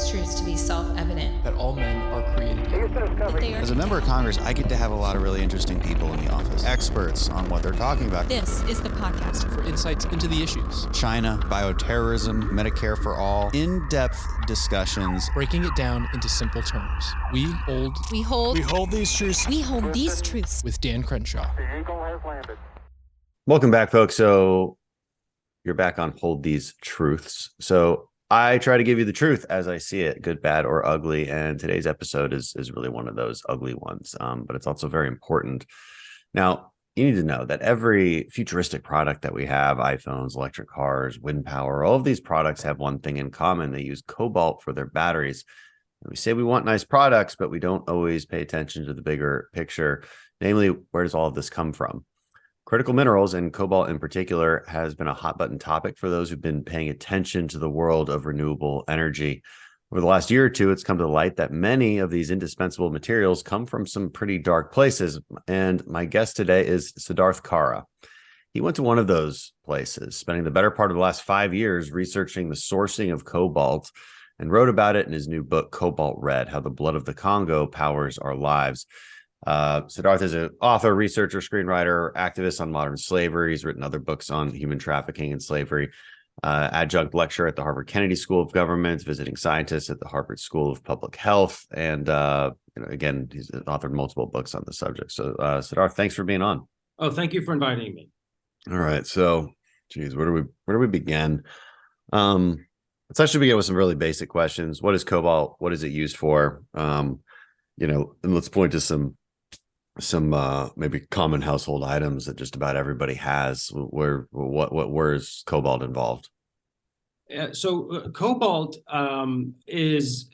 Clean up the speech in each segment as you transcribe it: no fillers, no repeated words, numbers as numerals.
these truths to be self-evident. That all men are created equal. As a member of Congress, I get to have a lot of really interesting people in the office, experts on what they're talking about. This is the podcast for insights into the issues. China, bioterrorism, Medicare for all, in-depth discussions. Breaking it down into simple terms. We hold these truths. We hold these truths. With Dan Crenshaw. The Eagle has landed. Welcome back, folks. So you're back on Hold These Truths. So I try to give you the truth as I see it, good, bad, or ugly. And today's episode is really one of those ugly ones, but it's also very important. Now, you need to know that every futuristic product that we have, iPhones, electric cars, wind power, all of these products have one thing in common. They use cobalt for their batteries. And we say we want nice products, but we don't always pay attention to the bigger picture. Namely, where does all of this come from? Critical minerals, and cobalt in particular, has been a hot button topic for those who've been paying attention to the world of renewable energy. Over the last year or two, it's come to light that many of these indispensable materials come from some pretty dark places. And my guest today is Siddharth Kara. He went to one of those places, spending the better part of the last 5 years researching the sourcing of cobalt, and wrote about it in his new book, Cobalt Red: How the Blood of the Congo Powers Our Lives. Siddharth is an author, researcher, screenwriter, activist on modern slavery. He's written other books on human trafficking and slavery, adjunct lecturer at the Harvard Kennedy School of Government, visiting scientist at the Harvard School of Public Health. And again, he's authored multiple books on the subject. So Siddharth, thanks for being on. Oh, thank you for inviting me. All right. So, geez, where do we begin? Let's actually begin with some really basic questions. What is cobalt? What is it used for? And let's point to some maybe common household items that just about everybody has. Where is cobalt involved? So cobalt is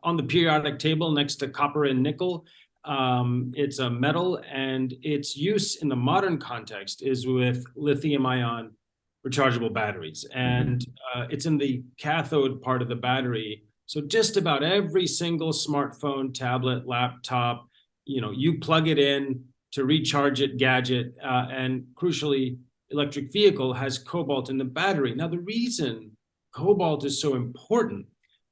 on the periodic table next to copper and nickel. It's a metal, and its use in the modern context is with lithium-ion rechargeable batteries, and it's in the cathode part of the battery. So just about every single smartphone, tablet, laptop, you plug it in to recharge it, gadget, and crucially, electric vehicle has cobalt in the battery. Now, the reason cobalt is so important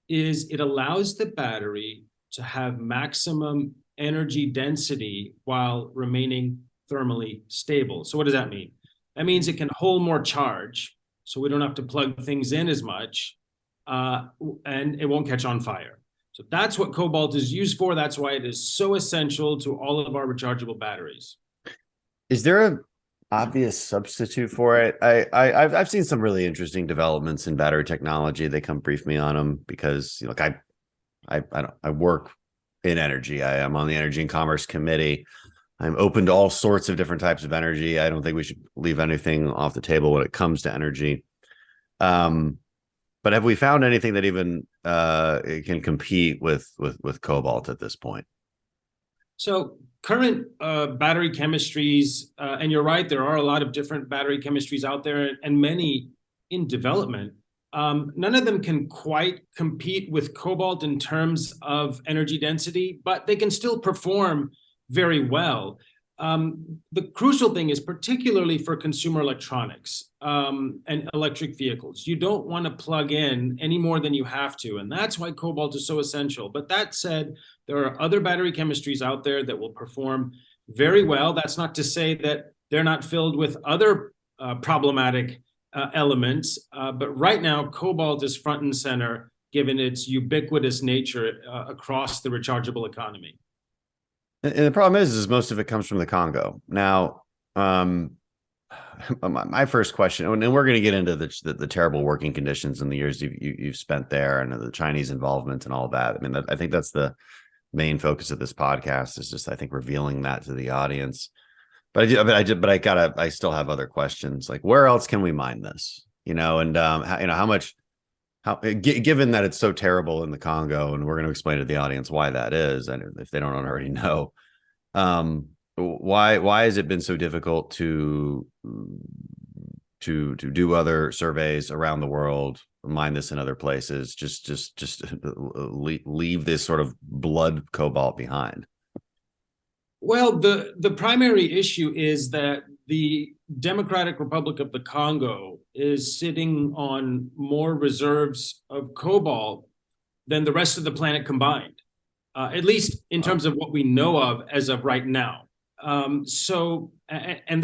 is it allows the battery to have maximum energy density while remaining thermally stable. So what does that mean? That means it can hold more charge, so we don't have to plug things in as much, and it won't catch on fire. So that's what cobalt is used for. That's why it is so essential to all of our rechargeable batteries. Is there an obvious substitute for it? I've seen some really interesting developments in battery technology. They come brief me on them because I work in energy. I am on the Energy and Commerce Committee. I'm open to all sorts of different types of energy. I don't think we should leave anything off the table when it comes to energy. But have we found anything that even can compete with cobalt at this point? So current battery chemistries, and you're right, there are a lot of different battery chemistries out there and many in development. None of them can quite compete with cobalt in terms of energy density, but they can still perform very well. The crucial thing is, particularly for consumer electronics and electric vehicles, you don't want to plug in any more than you have to. And that's why cobalt is so essential. But that said, there are other battery chemistries out there that will perform very well. That's not to say that they're not filled with other problematic elements. But right now, cobalt is front and center, given its ubiquitous nature across the rechargeable economy. And the problem is most of it comes from the Congo. Now, my first question, and we're going to get into the terrible working conditions in the years you've spent there, and the Chinese involvement and all that. I mean, I think that's the main focus of this podcast, is just, I think, revealing that to the audience. But I still have other questions, like where else can we mine this? How much. Given that it's so terrible in the Congo, and we're going to explain to the audience why that is, and if they don't already know, why has it been so difficult to do other surveys around the world, mine this in other places, just leave this sort of blood cobalt behind? Well, the primary issue is that the Democratic Republic of the Congo is sitting on more reserves of cobalt than the rest of the planet combined, at least in terms of what we know of as of right now. And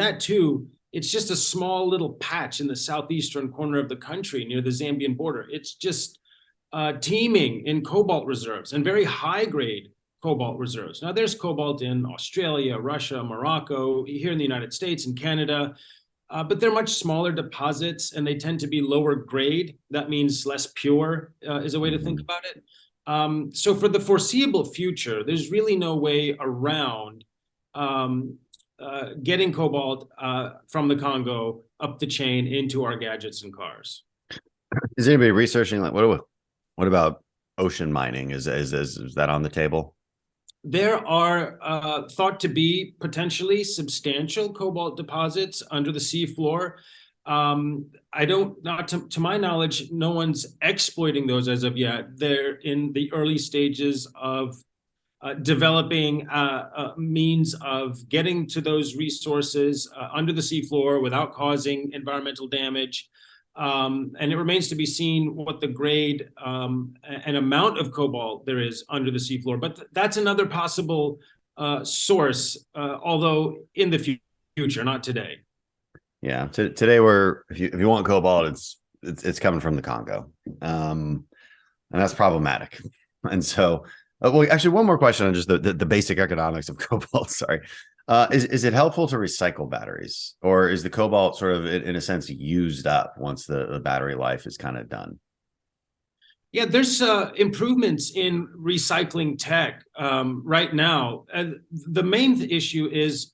that too, it's just a small little patch in the southeastern corner of the country near the Zambian border. It's just teeming in cobalt reserves, and very high grade cobalt reserves. Now there's cobalt in Australia, Russia, Morocco, here in the United States and Canada, but they're much smaller deposits and they tend to be lower grade. That means less pure is a way to think about it. So for the foreseeable future, there's really no way around getting cobalt from the Congo up the chain into our gadgets and cars. Is anybody researching, like, what about ocean mining? Is that on the table? There are thought to be potentially substantial cobalt deposits under the seafloor. To my knowledge, no one's exploiting those as of yet. They're in the early stages of developing means of getting to those resources under the seafloor without causing environmental damage. And it remains to be seen what the grade and amount of cobalt there is under the seafloor. But that's another possible source, although in the future, not today. Yeah, today if you want cobalt, it's coming from the Congo, and that's problematic. And so, well, actually, one more question on just the basic economics of cobalt. Sorry. Is it helpful to recycle batteries, or is the cobalt sort of, in a sense, used up once the battery life is kind of done? Yeah, there's improvements in recycling tech right now. The main issue is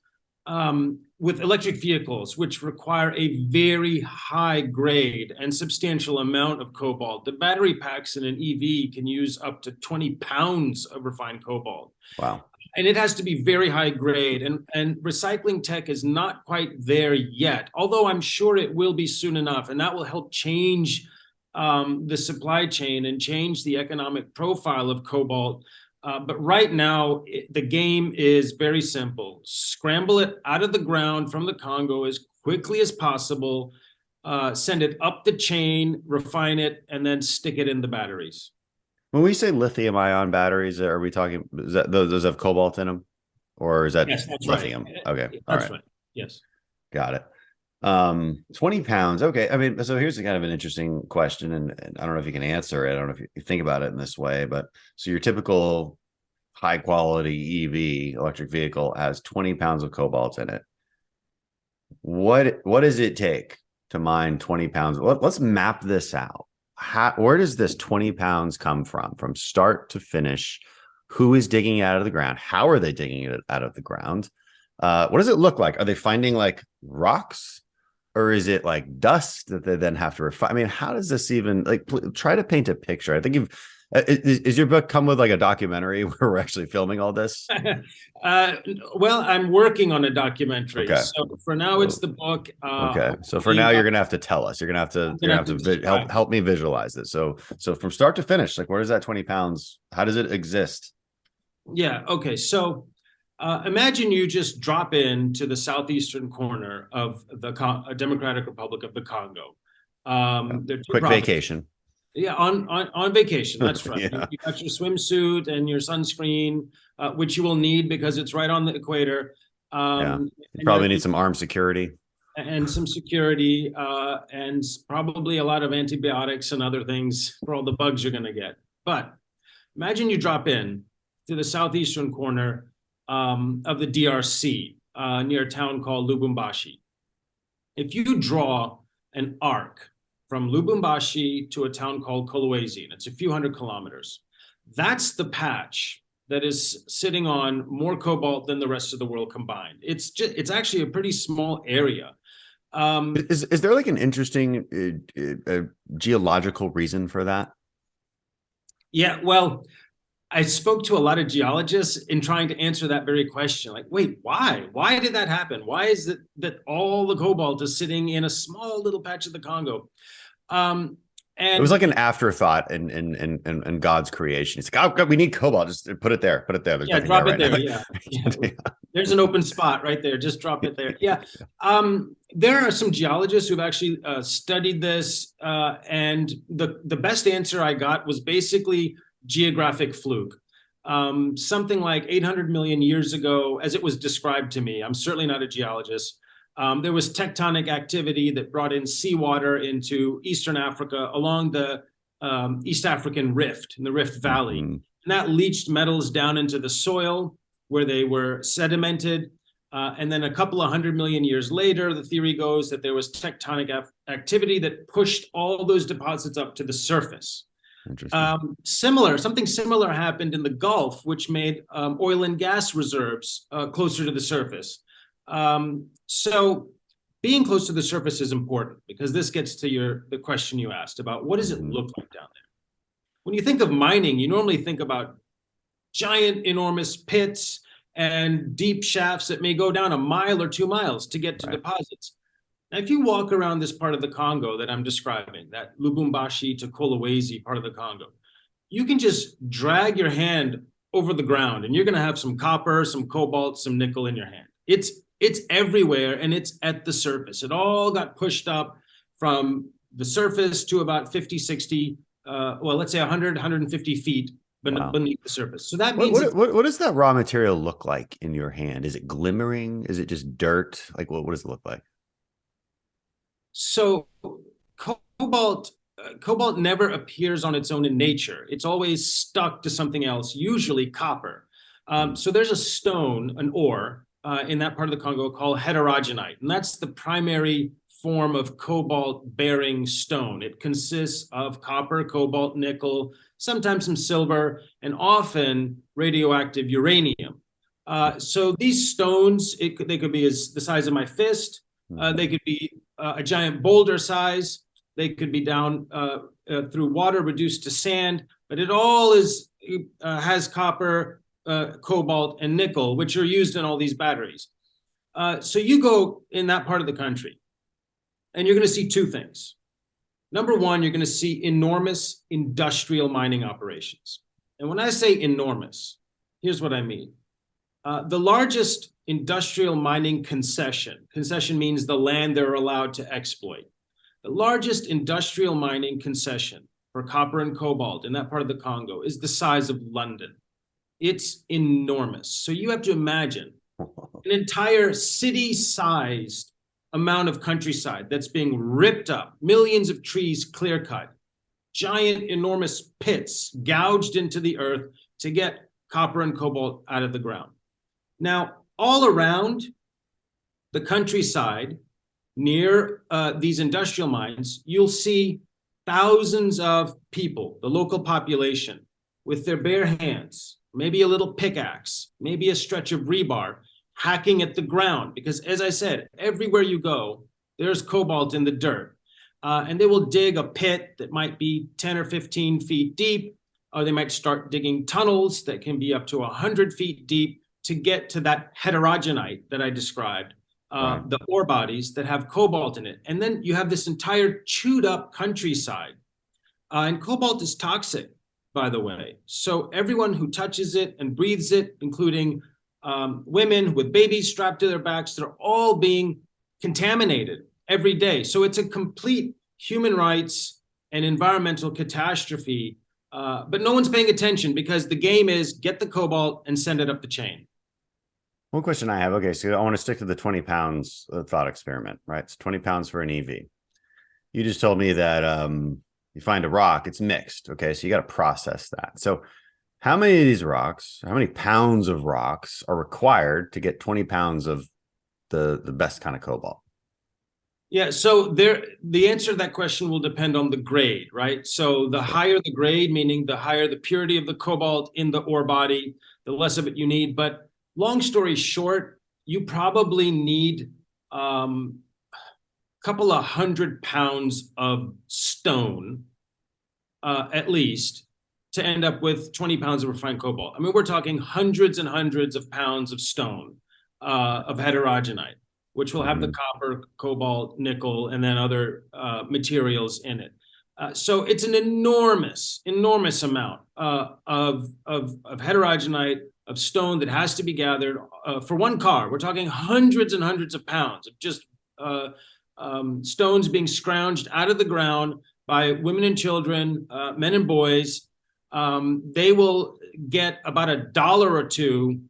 with electric vehicles, which require a very high grade and substantial amount of cobalt. The battery packs in an EV can use up to 20 pounds of refined cobalt. Wow. And it has to be very high grade, and recycling tech is not quite there yet, although I'm sure it will be soon enough, and that will help change the supply chain and change the economic profile of cobalt. But right now, the game is very simple. Scramble it out of the ground from the Congo as quickly as possible, send it up the chain, refine it, and then stick it in the batteries. When we say lithium-ion batteries, are we talking, those have cobalt in them, or is that lithium? Right. Okay, that's right. Yes, got it. 20 pounds. Okay, I mean, so here's kind of an interesting question, and I don't know if you can answer it. I don't know if you think about it in this way, but so your typical high-quality EV electric vehicle has 20 pounds of cobalt in it. What does it take to mine 20 pounds? Let's map this out. Where does this 20 pounds come from start to finish? Who is digging it out of the ground? How are they digging it out of the ground? What does it look like? Are they finding like rocks, or is it like dust that they then have to refine? I mean, how does this even, like, try to paint a picture? I think is your book come with like a documentary where we're actually filming all this? Well, I'm working on a documentary. Okay. So for now, it's the book. Okay. So for now, you're gonna have to tell us. You're gonna have to help me visualize this. So from start to finish, like, where does that 20 pounds? How does it exist? Yeah. Okay. So imagine you just drop into the southeastern corner of the Democratic Republic of the Congo. Quick vacation. Yeah, on vacation. That's right. Yeah. You got your swimsuit and your sunscreen, which you will need because it's right on the equator. You probably need some armed security. And some security, and probably a lot of antibiotics and other things for all the bugs you're going to get. But imagine you drop in to the southeastern corner of the DRC, near a town called Lubumbashi. If you draw an arc from Lubumbashi to a town called Kolwezi, and it's a few hundred kilometers, that's the patch that is sitting on more cobalt than the rest of the world combined. It's actually a pretty small area. Is there like an interesting geological reason for that? Yeah, well, I spoke to a lot of geologists in trying to answer that very question. Like, wait, why? Why did that happen? Why is it that all the cobalt is sitting in a small little patch of the Congo? And it was like an afterthought in God's creation. It's like, oh, we need cobalt. Just put it there. Put it there. There's drop it there. Yeah. There's an open spot right there. Just drop it there. Yeah. There are some geologists who've actually studied this, and the best answer I got was basically geographic fluke. Something like 800 million years ago, as it was described to me, I'm certainly not a geologist, there was tectonic activity that brought in seawater into Eastern Africa along the East African Rift, in the Rift Valley. And that leached metals down into the soil where they were sedimented. And then a couple of 100 million years later, the theory goes that there was tectonic activity that pushed all those deposits up to the surface. Something similar happened in the Gulf, which made oil and gas reserves closer to the surface. So being close to the surface is important, because this gets to the question you asked about what does it look like down there? When you think of mining, you normally think about giant, enormous pits and deep shafts that may go down 1 mile or 2 miles to get to deposits. Now, if you walk around this part of the Congo that I'm describing, that Lubumbashi to Kolwezi part of the Congo, you can just drag your hand over the ground and you're going to have some copper, some cobalt, some nickel in your hand. It's everywhere, and it's at the surface. It all got pushed up from the surface to about 50, 60, let's say 100, 150 feet beneath the surface. So that means what does that raw material look like in your hand? Is it glimmering? Is it just dirt? Like what does it look like? So cobalt never appears on its own in nature. It's always stuck to something else, usually copper. So there's a stone, an ore, in that part of the Congo called heterogenite, and that's the primary form of cobalt-bearing stone. It consists of copper, cobalt, nickel, sometimes some silver, and often radioactive uranium. So these stones, they could be the size of my fist. They could be a giant boulder size. They could be down through water, reduced to sand. But it all has copper, cobalt, and nickel, which are used in all these batteries. So you go in that part of the country, and you're going to see two things. Number one, you're going to see enormous industrial mining operations. And when I say enormous, here's what I mean. The largest industrial mining concession means the land they're allowed to exploit. The largest industrial mining concession for copper and cobalt in that part of the Congo is the size of London. It's enormous. So you have to imagine an entire city-sized amount of countryside that's being ripped up, millions of trees clear-cut, giant, enormous pits gouged into the earth to get copper and cobalt out of the ground. Now, all around the countryside, near these industrial mines, you'll see thousands of people, the local population, with their bare hands, maybe a little pickaxe, maybe a stretch of rebar, hacking at the ground. Because as I said, everywhere you go, there's cobalt in the dirt. And they will dig a pit that might be 10 or 15 feet deep, or they might start digging tunnels that can be up to 100 feet deep to get to that heterogenite that I described, the ore bodies that have cobalt in it. And then you have this entire chewed up countryside. And cobalt is toxic, by the way. So everyone who touches it and breathes it, including women with babies strapped to their backs, they're all being contaminated every day. So it's a complete human rights and environmental catastrophe. But no one's paying attention because the game is get the cobalt and send it up the chain. One question I have. Okay, so I want to stick to the 20 pounds thought experiment, right? It's 20 pounds for an EV. You just told me that you find a rock, it's mixed. Okay, so you got to process that. So how many of these rocks, how many pounds of rocks are required to get 20 pounds of the best kind of cobalt? Yeah, so the answer to that question will depend on the grade, right? So the higher the grade, meaning the higher the purity of the cobalt in the ore body, the less of it you need. But long story short, you probably need a couple of 100 pounds of stone, at least, to end up with 20 pounds of refined cobalt. I mean, we're talking hundreds and hundreds of pounds of stone, of heterogenite, which will have the copper, cobalt, nickel, and then other materials in it. So it's an enormous amount of heterogenite, of stone that has to be gathered for one car. We're talking hundreds and hundreds of pounds of just stones being scrounged out of the ground by women and children, men and boys. they will get about $1 or $2.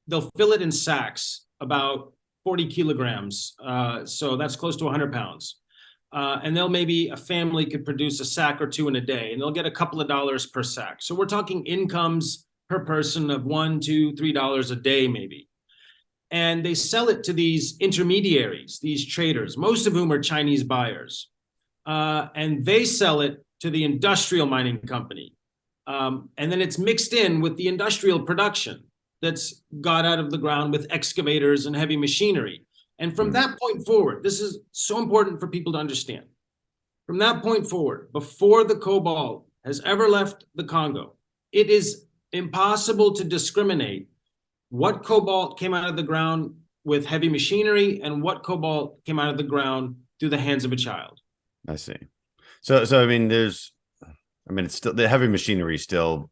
They'll fill it in sacks, about 40 kilograms. So that's close to 100 pounds. And a family could produce a sack or two in a day, and they'll get a couple of dollars per sack. So we're talking incomes per person of $1, $2, $3 a day, maybe. And they sell it to these intermediaries, these traders, most of whom are Chinese buyers. And they sell it to the industrial mining company. And then it's mixed in with the industrial production that's got out of the ground with excavators and heavy machinery. And from that point forward, this is so important for people to understand. From that point forward, before the cobalt has ever left the Congo, it is impossible to discriminate what cobalt came out of the ground with heavy machinery and what cobalt came out of the ground through the hands of a child. I see. So I mean, it's still, the heavy machinery is still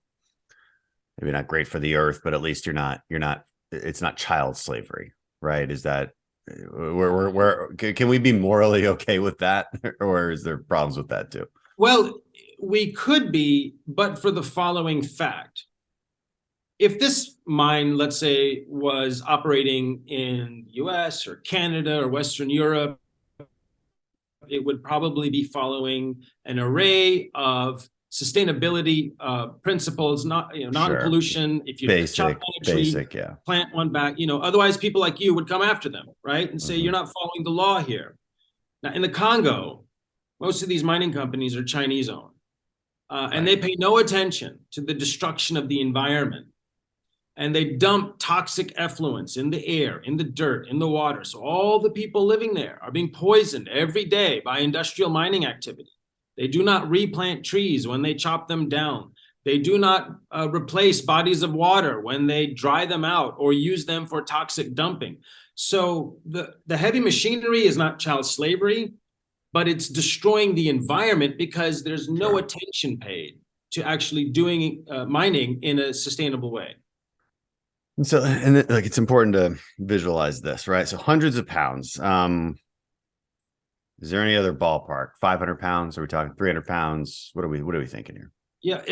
maybe not great for the earth, but at least it's not child slavery, right? Is that where can we be morally okay with that, or is there problems with that too? Well, we could be, but for the following fact. If this mine, let's say, was operating in the US or Canada or Western Europe, it would probably be following an array of sustainability principles, non-pollution. If you chop down a tree, plant one back, otherwise people like you would come after them, right? And say, you're not following the law here. Now, in the Congo, most of these mining companies are Chinese owned, and they pay no attention to the destruction of the environment. And they dump toxic effluents in the air, in the dirt, in the water. So all the people living there are being poisoned every day by industrial mining activity. They do not replant trees when they chop them down. They do not replace bodies of water when they dry them out or use them for toxic dumping. So the heavy machinery is not child slavery, but it's destroying the environment because there's no attention paid to actually doing mining in a sustainable way. So, it's important to visualize this, right? So hundreds of pounds. Is there any other ballpark? 500 pounds? Are we talking 300 pounds? What are we thinking here? Yeah,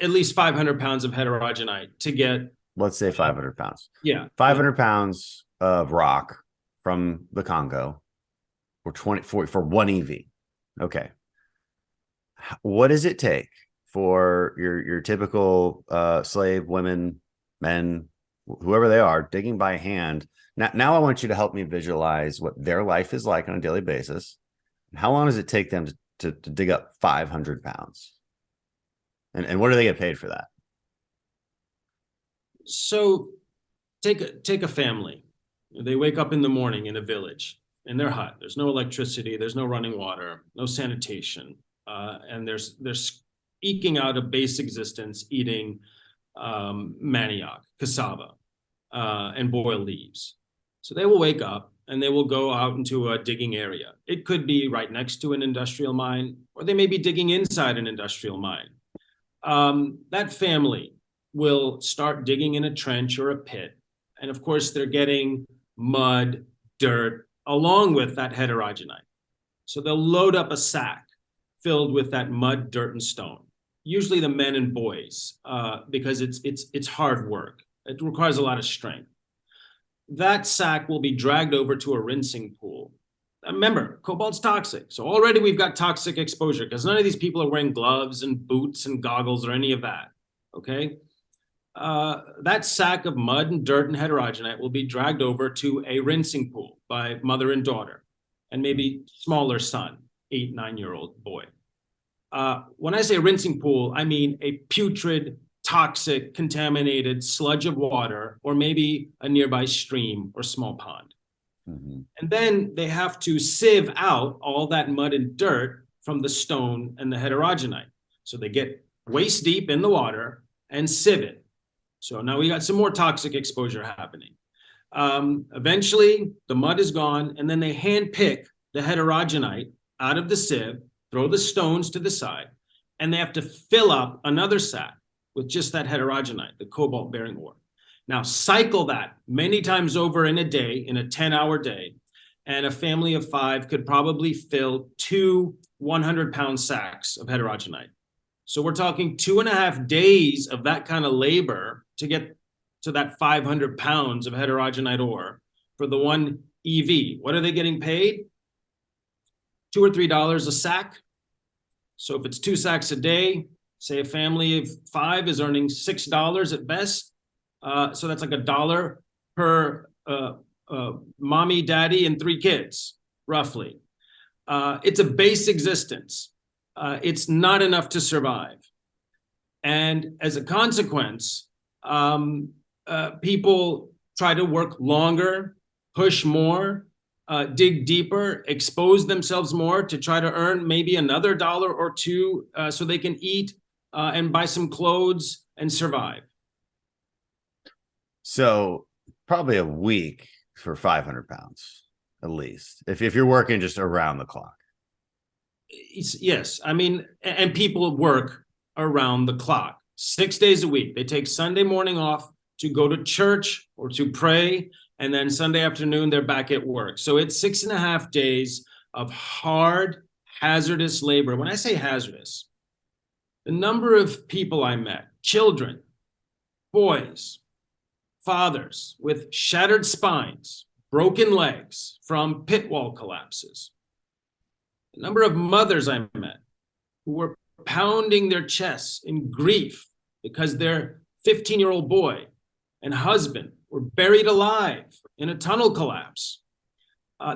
at least 500 pounds of heterogenite to get. Let's say 500 pounds. Yeah. 500 pounds of rock from the Congo for one EV. Okay. What does it take for your typical slave women, men, whoever they are, digging by hand? Now I want you to help me visualize what their life is like on a daily basis. How long does it take them to dig up 500 pounds? And what do they get paid for that? So take a family. They wake up in the morning in a village, in their hut. There's no electricity, there's no running water, no sanitation. And they're eking out a base existence eating manioc, cassava, and boiled leaves. So they will wake up and they will go out into a digging area. It could be right next to an industrial mine, or they may be digging inside an industrial mine. That family will start digging in a trench or a pit. And of course, they're getting mud, dirt, along with that heterogenite. So they'll load up a sack filled with that mud, dirt, and stone. Usually the men and boys, because it's hard work. It requires a lot of strength. That sack will be dragged over to a rinsing pool. Remember, cobalt's toxic. So already we've got toxic exposure because none of these people are wearing gloves and boots and goggles or any of that, okay? That sack of mud and dirt and heterogenite will be dragged over to a rinsing pool by mother and daughter, and maybe smaller son, 8, 9-year-old boy. When I say rinsing pool, I mean a putrid, toxic, contaminated sludge of water, or maybe a nearby stream or small pond. Mm-hmm. And then they have to sieve out all that mud and dirt from the stone and the heterogenite. So they get waist deep in the water and sieve it. So now we got some more toxic exposure happening. Eventually, the mud is gone, and then they hand pick the heterogenite out of the sieve, throw the stones to the side, and they have to fill up another sack with just that heterogenite, the cobalt-bearing ore. Now, cycle that many times over in a day, in a 10-hour day, and a family of 5 could probably fill 2 100-pound sacks of heterogenite. So we're talking 2.5 days of that kind of labor to get to that 500 pounds of heterogenite ore for the one EV. What are they getting paid? $2 or $3 a sack. So if it's 2 sacks a day, say a family of 5 is earning $6 at best. So that's like $1 per mommy, daddy, and 3 kids, roughly. It's a base existence. It's not enough to survive. And as a consequence, people try to work longer, push more, dig deeper, expose themselves more to try to earn maybe another $1 or $2 so they can eat and buy some clothes and survive. So probably a week for 500 pounds, at least, if you're working just around the clock. Yes. I mean, and people work around the clock, 6 days a week. They take Sunday morning off to go to church or to pray. And then Sunday afternoon, they're back at work. So it's 6.5 days of hard, hazardous labor. When I say hazardous, the number of people I met, children, boys, fathers with shattered spines, broken legs from pit wall collapses. The number of mothers I met who were pounding their chests in grief because their 15-year-old boy and husband were buried alive in a tunnel collapse.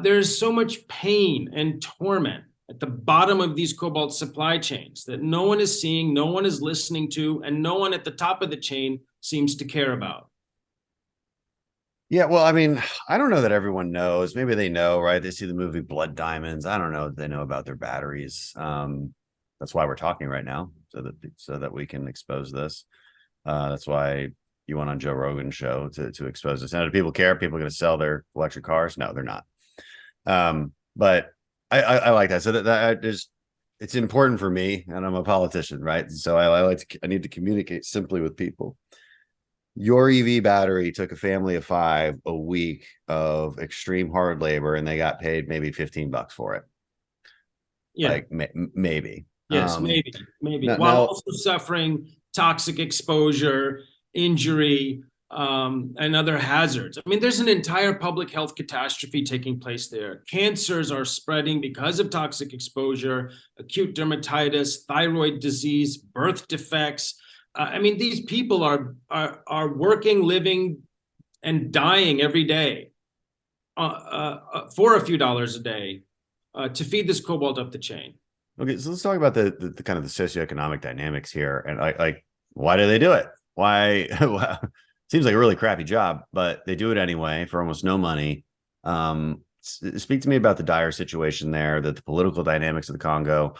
There is so much pain and torment at the bottom of these cobalt supply chains that no one is seeing, no one is listening to, and no one at the top of the chain seems to care about. Yeah, well, I mean, I don't know that everyone knows. Maybe they know, right? They see the movie Blood Diamonds. I don't know if they know about their batteries. That's why we're talking right now, so that we can expose this. That's why you went on Joe Rogan's show to expose this. Now, do people care? People are going to sell their electric cars? No, they're not. But I like that. So that it's important for me, and I'm a politician, right? So I need to communicate simply with people. Your EV battery took a family of 5 a week of extreme hard labor, and they got paid maybe $15 for it. Yeah, like maybe. Yes, maybe, Now, while also suffering toxic exposure, injury, and other hazards. I mean, there's an entire public health catastrophe taking place there. Cancers are spreading because of toxic exposure, acute dermatitis, thyroid disease, birth defects. I mean, these people are working, living, and dying every day for a few dollars a day to feed this cobalt up the chain. Okay, so let's talk about the kind of the socioeconomic dynamics here, and like why do they do it? Why? Seems like a really crappy job, but they do it anyway for almost no money. Speak to me about the dire situation there, the political dynamics of the Congo.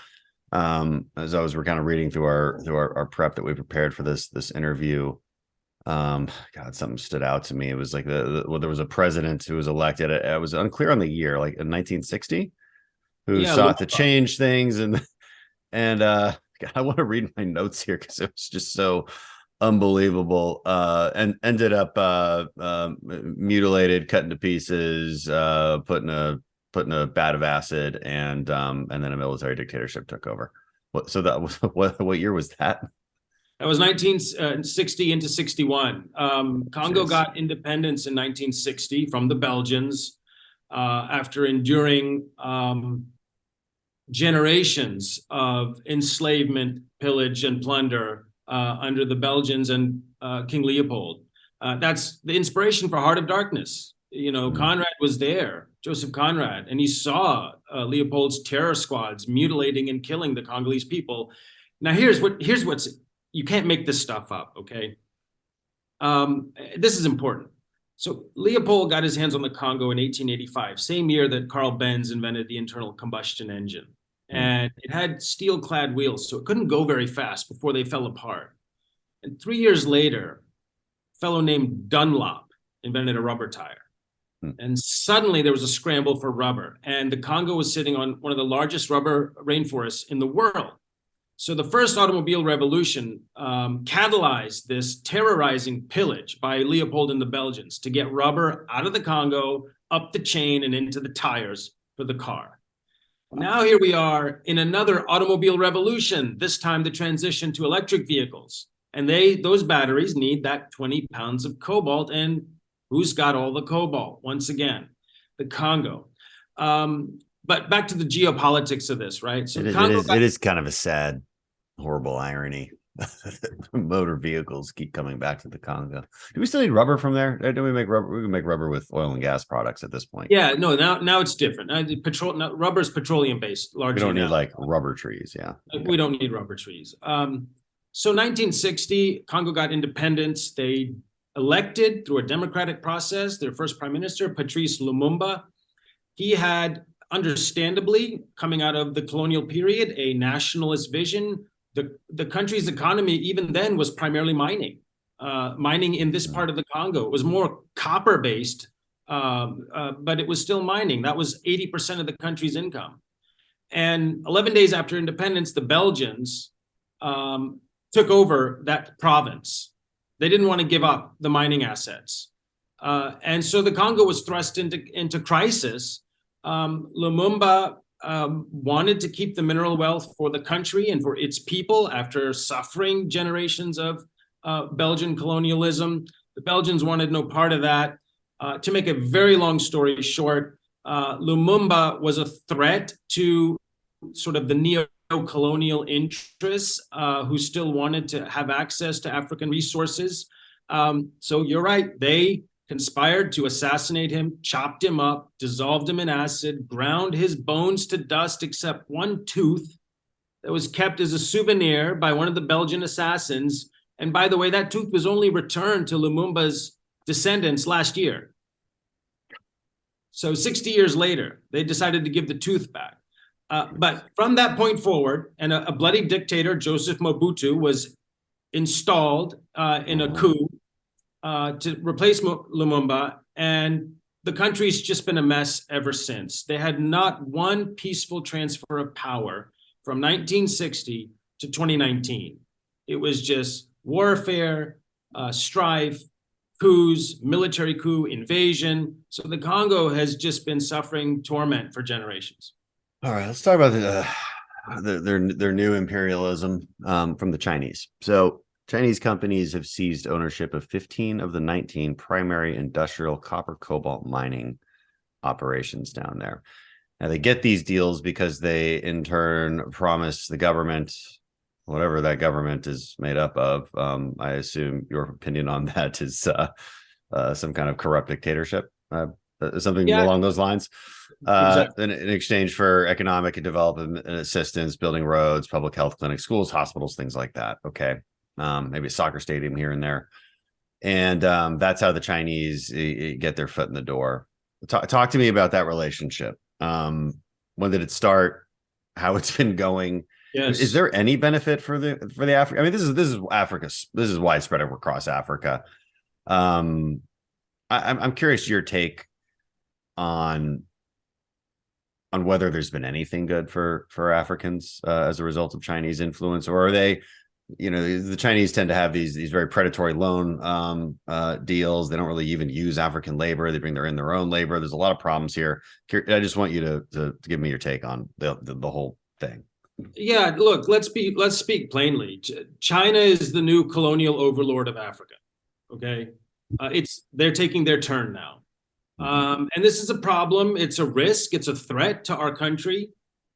As I was, we're kind of reading through our prep that we prepared for this interview. God, something stood out to me. It was like there was a president who was elected. It was unclear on the year, like in 1960, who sought to change things, and God, I want to read my notes here because it was just so unbelievable, and ended up mutilated, cut into pieces, put in a vat of acid, and then a military dictatorship took over. So that was what year was that? That was 1960 into 61. Congo got independence in 1960 from the Belgians after enduring generations of enslavement, pillage, and plunder under the Belgians and King Leopold. That's the inspiration for Heart of Darkness. You know, Conrad was there, Joseph Conrad, and he saw Leopold's terror squads mutilating and killing the Congolese people. Now, here's what's, you can't make this stuff up, okay? This is important. So Leopold got his hands on the Congo in 1885, same year that Carl Benz invented the internal combustion engine. And it had steel-clad wheels, so it couldn't go very fast before they fell apart. And 3 years later, a fellow named Dunlop invented a rubber tire. And suddenly there was a scramble for rubber, and the Congo was sitting on one of the largest rubber rainforests in the world. So the first automobile revolution catalyzed this terrorizing pillage by Leopold and the Belgians to get rubber out of the Congo, up the chain, and into the tires for the car. Now here we are in another automobile revolution, this time the transition to electric vehicles. And those batteries need that 20 pounds of cobalt. And who's got all the cobalt? Once again, the Congo. But back to the geopolitics of this, right? So it is kind of a sad, horrible irony. Motor vehicles keep coming back to the Congo. Do we still need rubber from there? Do we make rubber? We can make rubber with oil and gas products at this point. Yeah, no, now it's different. Rubber is petroleum based largely. We don't need now. like rubber trees. Yeah. Okay. We don't need rubber trees. So 1960, Congo got independence. They elected through a democratic process their first prime minister, Patrice Lumumba. He had, understandably, coming out of the colonial period, a nationalist vision. The country's economy, even then, was primarily mining. Mining in this part of the Congo. It was more copper-based, but it was still mining. That was 80% of the country's income. And 11 days after independence, the Belgians took over that province. They didn't want to give up the mining assets. And so the Congo was thrust into crisis. Lumumba wanted to keep the mineral wealth for the country and for its people after suffering generations of Belgian colonialism. The Belgians wanted no part of that. To make a very long story short, Lumumba was a threat to sort of the neo-colonial interests who still wanted to have access to African resources. So you're right, they conspired to assassinate him, chopped him up, dissolved him in acid, ground his bones to dust except one tooth that was kept as a souvenir by one of the Belgian assassins. And by the way, that tooth was only returned to Lumumba's descendants last year. So 60 years later, they decided to give the tooth back. But from that point forward, and a bloody dictator, Joseph Mobutu, was installed in a coup to replace Lumumba, and the country's just been a mess ever since. They had not one peaceful transfer of power from 1960 to 2019. It was just warfare, strife, coups, military coup, invasion. So the Congo has just been suffering torment for generations. All right, let's talk about their new imperialism from the Chinese. So Chinese companies have seized ownership of 15 of the 19 primary industrial copper cobalt mining operations down there. Now, they get these deals because they, in turn, promise the government, whatever that government is made up of. I assume your opinion on that is some kind of corrupt dictatorship, something along those lines. Exactly. In exchange for economic development and assistance, building roads, public health clinics, schools, hospitals, things like that. Okay. Maybe a soccer stadium here and there. And that's how the Chinese get their foot in the door. Talk to me about that relationship. When did it start? How it's been going? Yes. Is there any benefit for the Africa? I mean, this is Africa. This is widespread across Africa. I'm curious your take on whether there's been anything good for Africans as a result of Chinese influence, or are they? You know, the Chinese tend to have these very predatory loan deals. They don't really even use African labor. They bring their own labor. There's a lot of problems here. I just want you to give me your take on the whole thing. Yeah, look, let's speak plainly. China is the new colonial overlord of Africa. Okay, they're taking their turn now, and this is a problem. It's a risk. It's a threat to our country.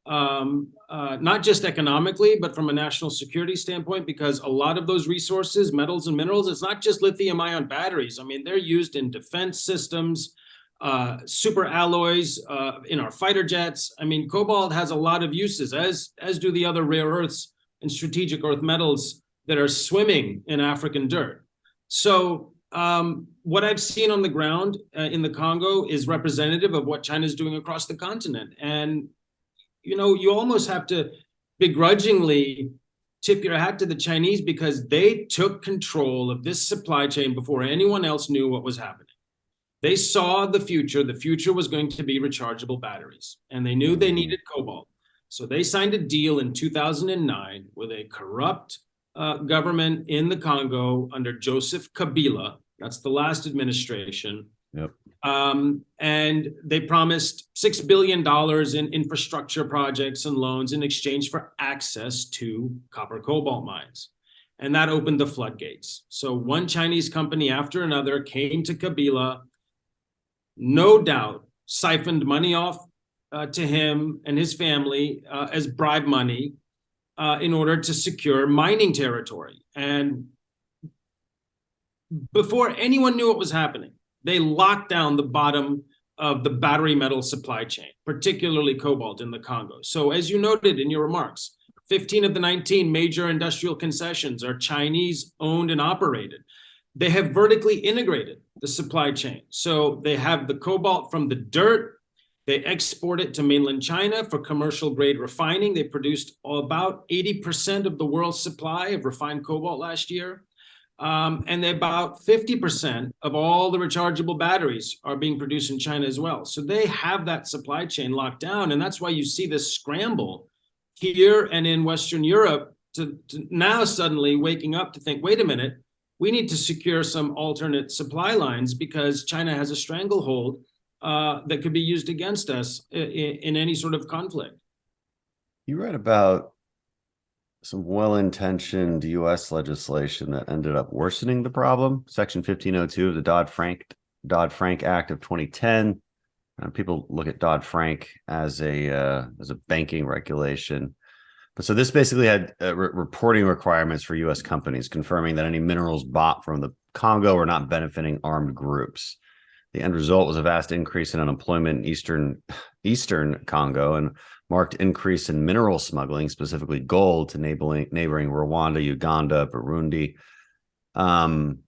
Not just economically, but from a national security standpoint, because a lot of those resources, metals and minerals, it's not just lithium ion batteries. I mean, they're used in defense systems, super alloys, in our fighter jets. I mean, cobalt has a lot of uses, as do the other rare earths and strategic earth metals that are swimming in African dirt. So what I've seen on the ground in the Congo is representative of what China's doing across the continent. And you know, you almost have to begrudgingly tip your hat to the Chinese because they took control of this supply chain before anyone else knew what was happening. They saw the future. The future was going to be rechargeable batteries, and they knew they needed cobalt. So they signed a deal in 2009 with a corrupt government in the Congo under Joseph Kabila. That's the last administration. Yep. And they promised $6 billion in infrastructure projects and loans in exchange for access to copper cobalt mines. And that opened the floodgates. So one Chinese company after another came to Kabila, no doubt siphoned money off to him and his family as bribe money in order to secure mining territory. And before anyone knew what was happening, they locked down the bottom of the battery metal supply chain, particularly cobalt in the Congo. So as you noted in your remarks, 15 of the 19 major industrial concessions are Chinese owned and operated. They have vertically integrated the supply chain. So they have the cobalt from the dirt. They export it to mainland China for commercial grade refining. They produced about 80% of the world's supply of refined cobalt last year. And about 50% of all the rechargeable batteries are being produced in China as well. So they have that supply chain locked down. And that's why you see this scramble here and in Western Europe to now suddenly waking up to think, wait a minute, we need to secure some alternate supply lines because China has a stranglehold that could be used against us in any sort of conflict. You read about some well-intentioned U.S. legislation that ended up worsening the problem. Section 1502 of the DoddFrank Act of 2010. People look at Dodd-Frank as a banking regulation. But so this basically had reporting requirements for U.S. companies confirming that any minerals bought from the Congo were not benefiting armed groups. The end result was a vast increase in unemployment in Eastern Congo and marked increase in mineral smuggling, specifically gold, to neighboring Rwanda, Uganda, Burundi. You want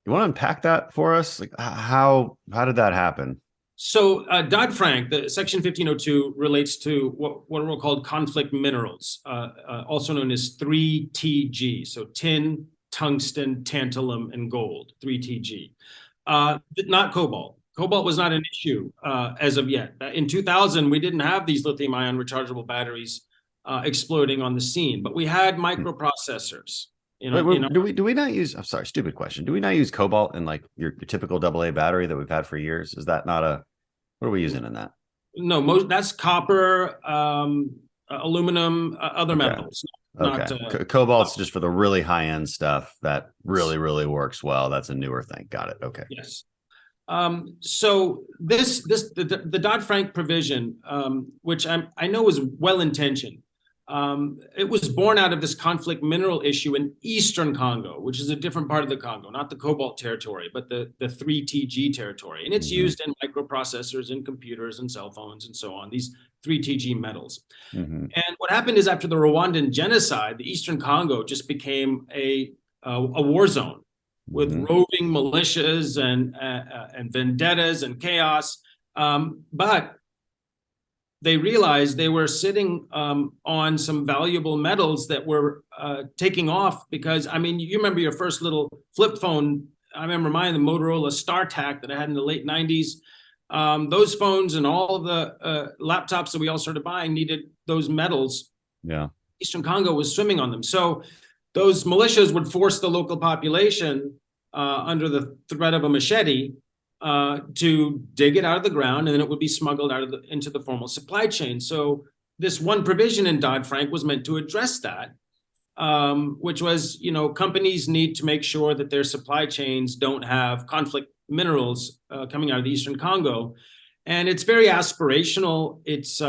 to unpack that for us? Like how did that happen? So Dodd-Frank, the Section 1502, relates to what are called conflict minerals, also known as 3TG. So tin, tungsten, tantalum, and gold, 3TG. Not cobalt. Cobalt was not an issue as of yet. In 2000, we didn't have these lithium-ion rechargeable batteries exploding on the scene, but we had microprocessors. Do we not use? I'm sorry, stupid question. Do we not use cobalt in like your typical AA battery that we've had for years? Is that not what are we using in that? No, that's copper, aluminum, other metals. Okay. Cobalt's just for the really high end stuff that really, really works well. That's a newer thing. Got it. Okay. Yes. So the Dodd-Frank provision, which I know is well intentioned, it was born out of this conflict mineral issue in Eastern Congo, which is a different part of the Congo, not the cobalt territory, but the 3TG territory. And it's used in microprocessors and computers and cell phones and so on, these 3TG metals. And what happened is after the Rwandan genocide, the Eastern Congo just became a war zone with roving militias and vendettas and chaos. But they realized they were sitting on some valuable metals that were taking off because, I mean, you remember your first little flip phone. I remember mine, the Motorola StarTAC that I had in the late 90s. Those phones and all of the laptops that we all started buying needed those metals. Yeah. Eastern Congo was swimming on them. So those militias would force the local population under the threat of a machete to dig it out of the ground, and then it would be smuggled into the formal supply chain. So this one provision in Dodd-Frank was meant to address that, which was, companies need to make sure that their supply chains don't have conflict minerals coming out of the Eastern Congo. And it's very aspirational. It's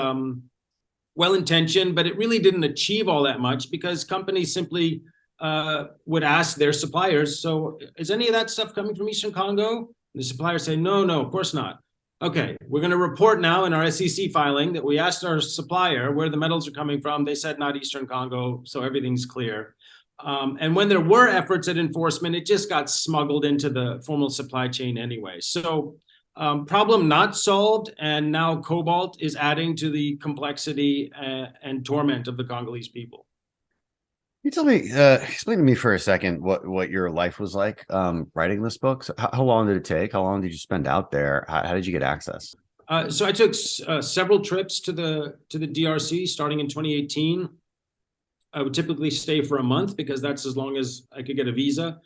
well-intentioned, but it really didn't achieve all that much because companies simply would ask their suppliers, so is any of that stuff coming from Eastern Congo? The suppliers say, no, of course not. Okay, we're going to report now in our SEC filing that we asked our supplier where the metals are coming from. They said not Eastern Congo, so everything's clear. And when there were efforts at enforcement, it just got smuggled into the formal supply chain anyway. So problem not solved, and now cobalt is adding to the complexity and torment of the Congolese people. You tell me, explain to me for a second what your life was like writing this book. So how long did it take? How long did you spend out there? How did you get access? So I took several trips to the DRC starting in 2018. I would typically stay for a month because that's as long as I could get a visa.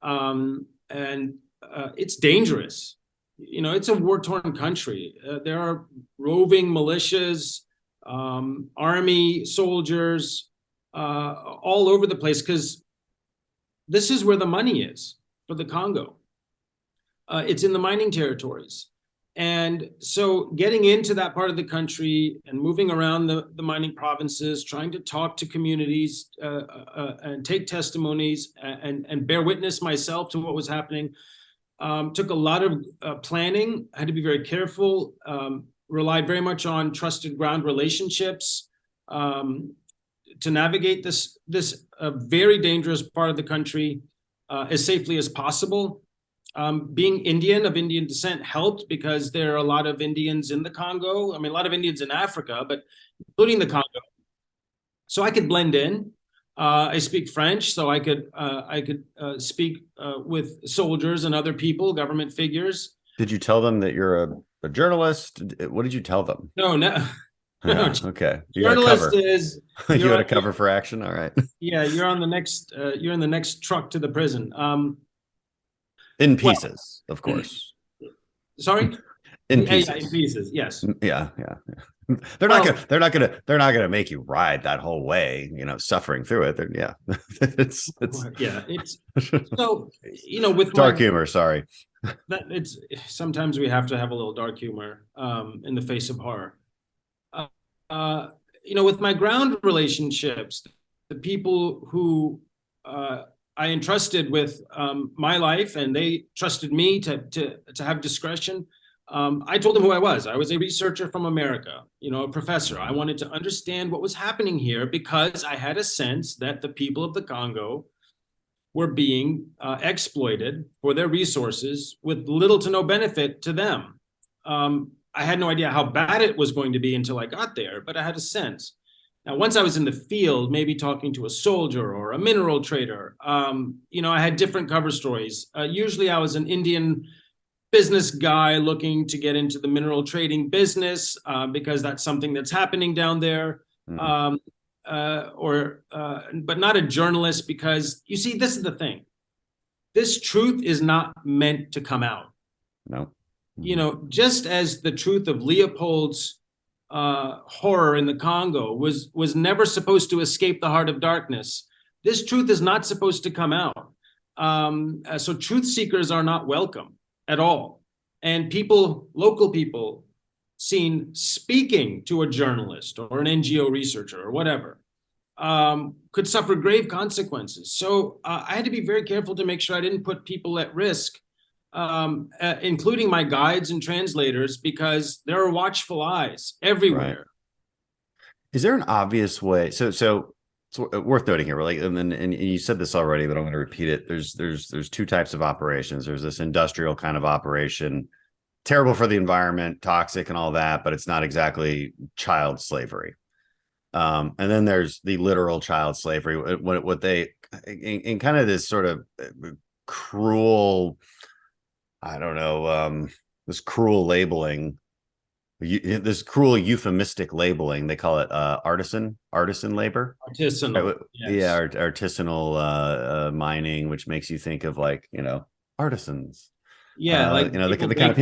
And it's dangerous. it's a war-torn country. There are roving militias, army soldiers, all over the place, because this is where the money is for the Congo. It's in the mining territories. And so getting into that part of the country and moving around the mining provinces, trying to talk to communities and take testimonies and bear witness myself to what was happening, took a lot of planning. I had to be very careful, relied very much on trusted ground relationships to navigate this very dangerous part of the country as safely as possible. Being Indian, of Indian descent, helped, because there are a lot of Indians in the Congo. I mean, a lot of Indians in Africa, but including the Congo. So I could blend in. I speak French, so I could speak with soldiers and other people, government figures. Did you tell them that you're a journalist? What did you tell them? No. Yeah, okay. Journalist is you had a cover for action. All right. Yeah, you're on the next. You're in the next truck to the prison. In pieces, of course. Sorry. In pieces. Yeah, in pieces. Yes. Yeah. They're not gonna make you ride that whole way, suffering through it. It's so, with dark humor. Sorry. It's sometimes we have to have a little dark humor in the face of horror. With my ground relationships, the people who I entrusted with my life, and they trusted me to have discretion. I told them who I was. I was a researcher from America, a professor. I wanted to understand what was happening here, because I had a sense that the people of the Congo were being exploited for their resources with little to no benefit to them. I had no idea how bad it was going to be until I got there, but I had a sense. Now, once I was in the field, maybe talking to a soldier or a mineral trader, I had different cover stories. Usually I was an Indian business guy looking to get into the mineral trading business because that's something that's happening down there. But not a journalist, because you see, this is the thing. This truth is not meant to come out. No. Just as the truth of Leopold's horror in the Congo was never supposed to escape the heart of darkness, this truth is not supposed to come out. So truth seekers are not welcome at all. And local people seen speaking to a journalist or an NGO researcher or whatever, could suffer grave consequences. So I had to be very careful to make sure I didn't put people at risk, including my guides and translators, because there are watchful eyes everywhere. Right. Is there an obvious way? So it's worth noting here, like, and you said this already, but I'm going to repeat it. There's two types of operations. There's this industrial kind of operation, terrible for the environment, toxic and all that, but it's not exactly child slavery. And then there's the literal child slavery, what they in kind of this sort of cruel, I don't know, this cruel labeling, this cruel euphemistic labeling. They call it artisan labor. Artisanal. Yes. Yeah, artisanal mining, which makes you think of artisans. Yeah, the kind of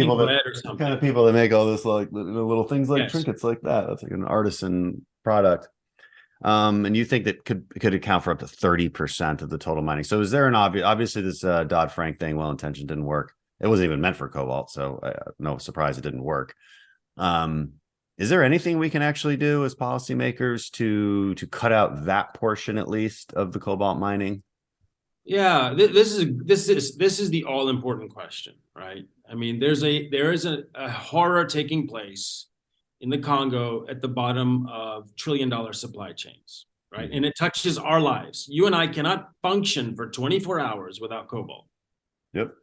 people that make all this little things like trinkets like that. That's like an artisan product. And you think that could account for up to 30% of the total mining. So is there an obviously this DoddFrank thing, well-intentioned, didn't work. It wasn't even meant for cobalt, so no surprise it didn't work. Is there anything we can actually do as policymakers to cut out that portion, at least, of the cobalt mining? Yeah, this is the all important question, right? I mean, there is a horror taking place in the Congo at the bottom of $1 trillion supply chains, right? And it touches our lives. You and I cannot function for 24 hours without cobalt. Yep.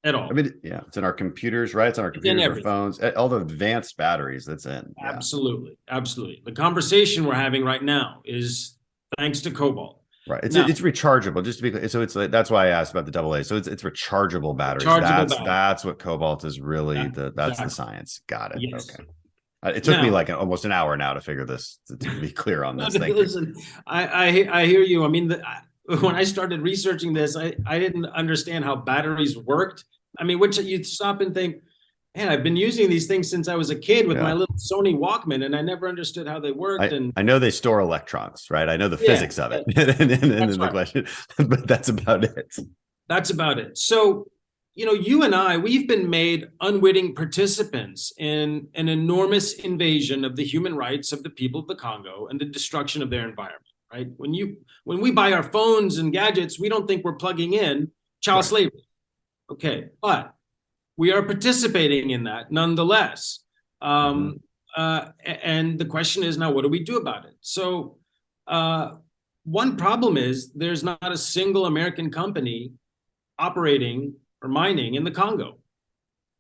At all. I mean, yeah, it's in our computers, right? It's on our computers, our phones, all the advanced batteries that's in. Yeah. Absolutely. The conversation we're having right now is thanks to cobalt. Right. It's rechargeable, just to be clear. So it's that's why I asked about the AA. So it's rechargeable batteries. That's what cobalt is really. That's the science. Got it. Yes. Okay. It took me almost an hour now to figure this, to be clear on this. Thank you. I hear you. I mean, when I started researching this, I didn't understand how batteries worked. I mean, which you'd stop and think, man, I've been using these things since I was a kid with my little Sony Walkman, and I never understood how they worked. I know they store electrons, right? I know the physics of it. and then the question, but that's about it. That's about it. So, you and I, we've been made unwitting participants in an enormous invasion of the human rights of the people of the Congo and the destruction of their environment, right? When we buy our phones and gadgets, we don't think we're plugging in child slavery. Okay, but we are participating in that nonetheless. And the question is now, what do we do about it? So one problem is there's not a single American company operating or mining in the Congo.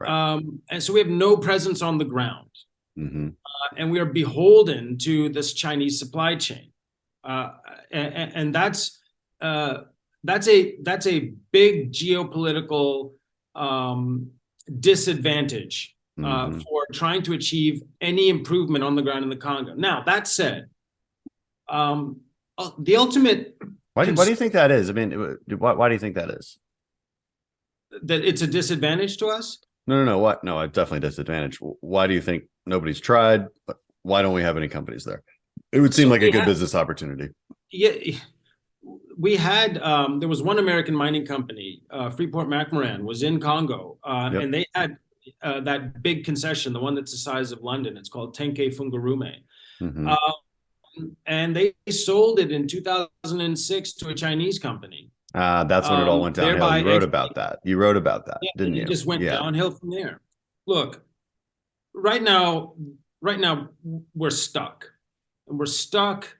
Right. And so we have no presence on the ground. And we are beholden to this Chinese supply chain. And that's a big geopolitical disadvantage for trying to achieve any improvement on the ground in the Congo. Now, that said, the ultimate... Why do you think that is? I mean, why do you think that is? That it's a disadvantage to us? No. What? No, it's definitely a disadvantage. Why do you think nobody's tried? Why don't we have any companies there? It would seem like a good business opportunity. Yeah, we had, there was one American mining company, Freeport-McMoRan, was in Congo, and they had that big concession, the one that's the size of London. It's called Tenke Fungurume. And they sold it in 2006 to a Chinese company. That's when it all went downhill. You wrote about that. Didn't you? It just went downhill from there. Look, right now we're stuck. And we're stuck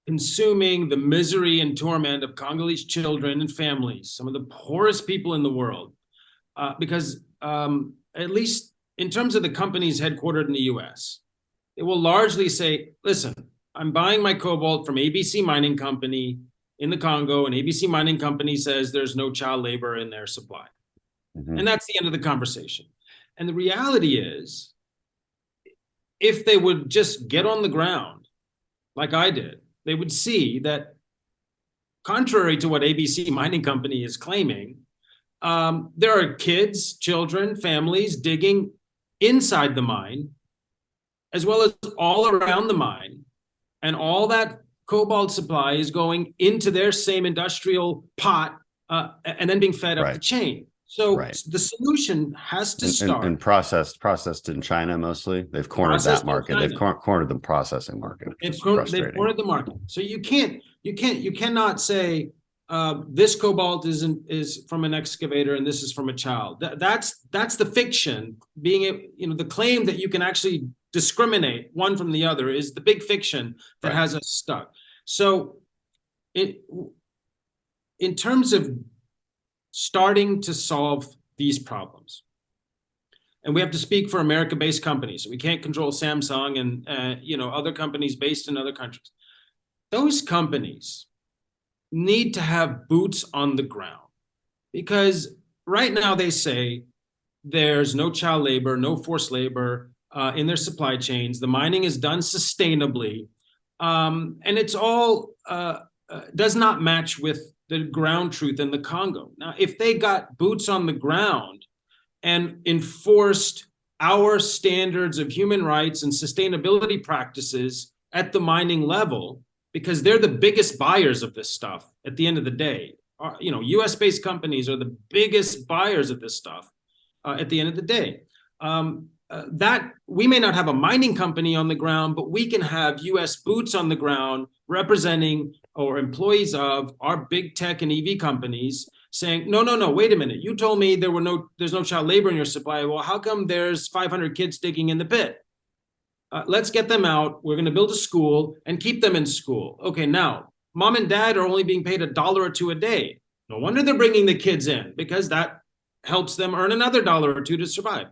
consuming the misery and torment of Congolese children and families, some of the poorest people in the world. Because at least in terms of the companies headquartered in the US, it will largely say, listen, I'm buying my cobalt from ABC Mining Company in the Congo, and ABC Mining Company says there's no child labor in their supply. And that's the end of the conversation. And the reality is, if they would just get on the ground, like I did, they would see that contrary to what ABC Mining Company is claiming, there are kids, children, families digging inside the mine, as well as all around the mine, and all that cobalt supply is going into their same industrial pot and then being fed up the chain. So the solution has to start. And processed in China mostly. They've cornered that market. They've cornered the processing market. They've cornered the market. So you cannot say this cobalt is from an excavator and this is from a child. That's the fiction. The claim that you can actually discriminate one from the other is the big fiction that has us stuck. So in terms of starting to solve these problems, and we have to speak for America-based companies, so we can't control Samsung and other companies based in other countries. Those companies need to have boots on the ground, because right now they say there's no child labor, no forced labor in their supply chains. The mining is done sustainably, and it's all does not match with the ground truth in the Congo. Now, if they got boots on the ground and enforced our standards of human rights and sustainability practices at the mining level, because they're the biggest buyers of this stuff at the end of the day. US-based companies are the biggest buyers of this stuff at the end of the day. That we may not have a mining company on the ground, but we can have US boots on the ground representing or employees of our big tech and EV companies saying, no, wait a minute. You told me there's no child labor in your supply. Well, how come there's 500 kids digging in the pit? Let's get them out. We're going to build a school and keep them in school. Okay, now, mom and dad are only being paid $1 or $2 a day. No wonder they're bringing the kids in, because that helps them earn another $1 or $2 to survive.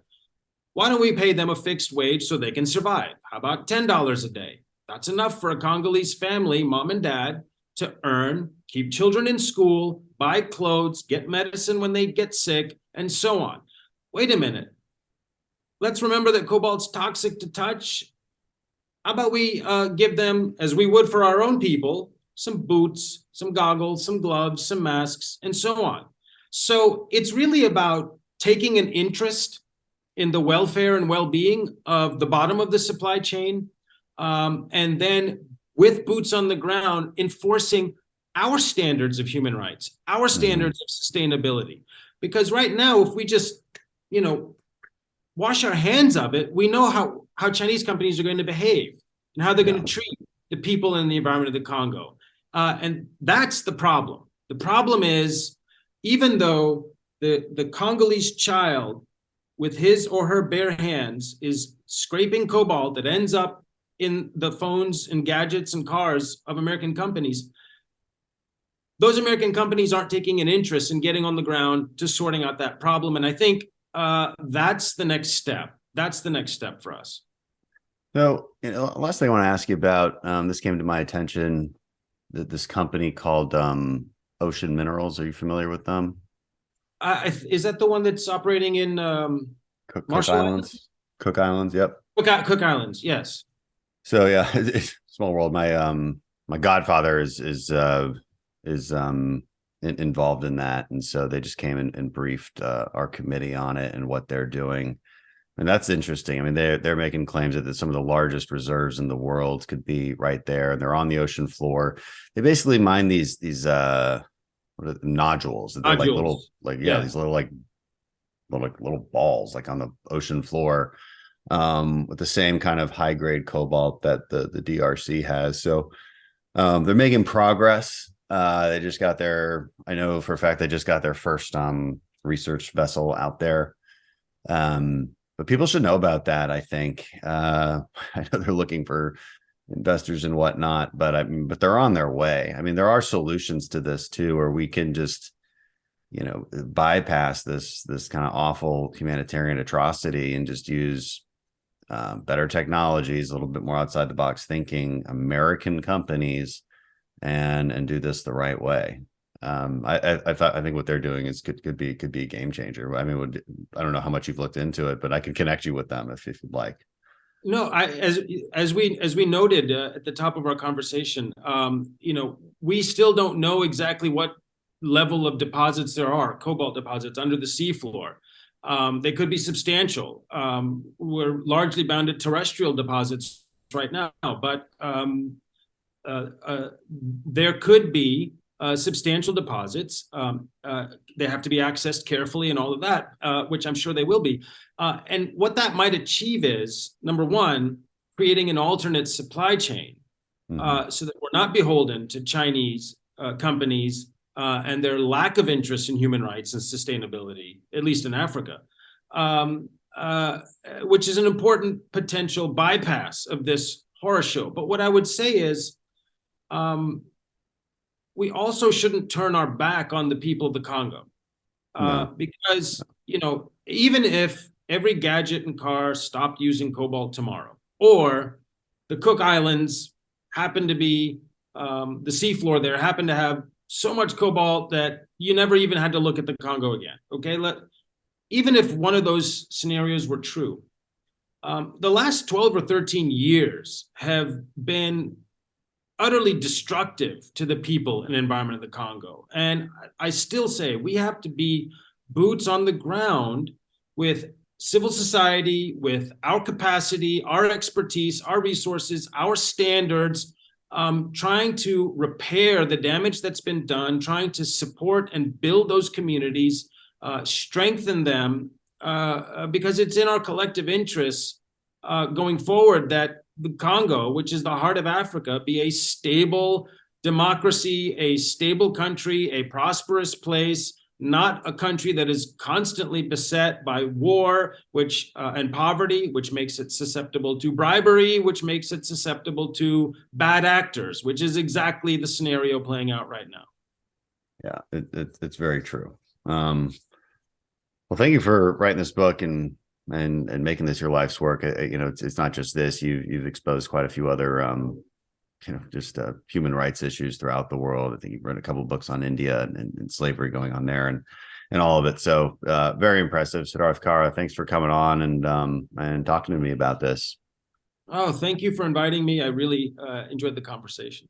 Why don't we pay them a fixed wage so they can survive? How about $10 a day? That's enough for a Congolese family, mom and dad, to earn, keep children in school, buy clothes, get medicine when they get sick, and so on. Wait a minute. Let's remember that cobalt's toxic to touch. How about we give them, as we would for our own people, some boots, some goggles, some gloves, some masks, and so on. So it's really about taking an interest in the welfare and well-being of the bottom of the supply chain, and then with boots on the ground, enforcing our standards of human rights, our standards of sustainability. Because right now, if we just, wash our hands of it, we know how Chinese companies are going to behave and how they're going to treat the people in the environment of the Congo. And that's the problem. The problem is, even though the Congolese child with his or her bare hands is scraping cobalt that ends up in the phones and gadgets and cars of American companies, those American companies aren't taking an interest in getting on the ground to sorting out that problem. And I think that's the next step. That's the next step for us. So, last thing I want to ask you about, this came to my attention, that this company called Ocean Minerals. Are you familiar with them? Is that the one that's operating in Cook Marshall Islands? Cook Islands, yep. Cook Islands, yes. So yeah, it's small world. My godfather is involved in that, and so they just came and briefed our committee on it and what they're doing, and that's interesting. I mean, they're making claims that some of the largest reserves in the world could be right there, and they're on the ocean floor. They basically mine these what are nodules. They're like little, these little balls like on the ocean floor, with the same kind of high grade cobalt that the DRC has. So they're making progress. They just got I know for a fact they just got their first research vessel out there. But people should know about that, I think. I know they're looking for investors and whatnot, but they're on their way. I mean, there are solutions to this too, where we can just, bypass this kind of awful humanitarian atrocity and just use better technologies, a little bit more outside the box thinking, American companies, and do this the right way. I think what they're doing is could be a game changer. I mean, I don't know how much you've looked into it, but I could connect you with them if you'd like. No, as we noted at the top of our conversation, we still don't know exactly what level of deposits there are, cobalt deposits under the seafloor. They could be substantial. We're largely bound to terrestrial deposits right now, but there could be substantial deposits. They have to be accessed carefully and all of that, which I'm sure they will be. And what that might achieve is, number one, creating an alternate supply chain, so that we're not beholden to Chinese companies and their lack of interest in human rights and sustainability, at least in Africa, which is an important potential bypass of this horror show. But what I would say is, we also shouldn't turn our back on the people of the Congo, because, even if every gadget and car stopped using cobalt tomorrow, or the Cook Islands happen to be, the seafloor there happened to have so much cobalt that you never even had to look at the Congo again. Okay, even if one of those scenarios were true, the last 12 or 13 years have been utterly destructive to the people and environment of the Congo. And I still say we have to be boots on the ground with civil society, with our capacity, our expertise, our resources, our standards, trying to repair the damage that's been done, trying to support and build those communities, strengthen them, because it's in our collective interests going forward that the Congo, which is the heart of Africa, be a stable democracy, a stable country, a prosperous place, not a country that is constantly beset by war, and poverty, which makes it susceptible to bribery, which makes it susceptible to bad actors, which is exactly the scenario playing out right now. Yeah, it's very true. Well, thank you for writing this book and making this your life's work. It's not just this. You've exposed quite a few other human rights issues throughout the world. I think you've written a couple of books on India and slavery going on there and all of it. So very impressive. Siddharth Kara, thanks for coming on and talking to me about this. Oh, thank you for inviting me. I really enjoyed the conversation.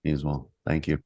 Me as well. Thank you.